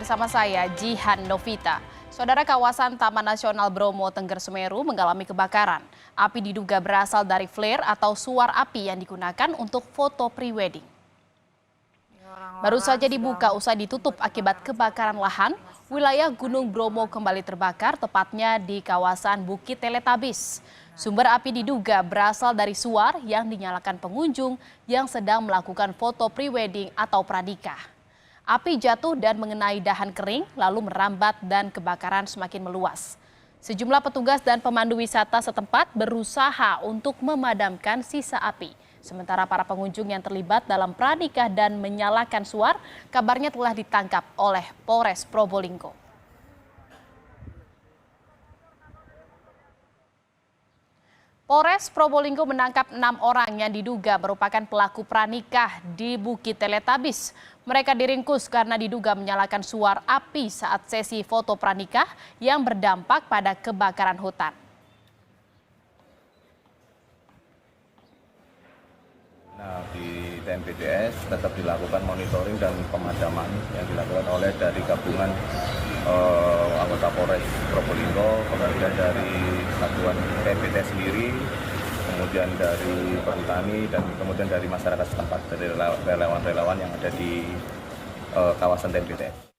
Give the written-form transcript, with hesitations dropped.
bersama saya Jihan Novita. Saudara, kawasan Taman Nasional Bromo Tengger Semeru mengalami kebakaran. Api diduga berasal dari flare atau suar api yang digunakan untuk foto prewedding. Baru saja dibuka usai ditutup akibat kebakaran lahan, wilayah Gunung Bromo kembali terbakar, tepatnya di kawasan Bukit Teletabis. Sumber api diduga berasal dari suar yang dinyalakan pengunjung yang sedang melakukan foto prewedding atau pranikah. Api jatuh dan mengenai dahan kering, lalu merambat dan kebakaran semakin meluas. Sejumlah petugas dan pemandu wisata setempat berusaha untuk memadamkan sisa api. Sementara para pengunjung yang terlibat dalam pranikah dan menyalakan suar, kabarnya telah ditangkap oleh Polres Probolinggo. Polres Probolinggo menangkap 6 orang yang diduga merupakan pelaku pranikah di Bukit Teletabis. Mereka diringkus karena diduga menyalakan suar api saat sesi foto pranikah yang berdampak pada kebakaran hutan. Nah, di TNPDS tetap dilakukan monitoring dan pemadaman yang dilakukan oleh dari gabungan anggota Polres Probolinggo, kemudian dari satuan TNPDS sendiri, kemudian dari perhutani dan kemudian dari masyarakat setempat, dari relawan-relawan yang ada di kawasan TNPDS.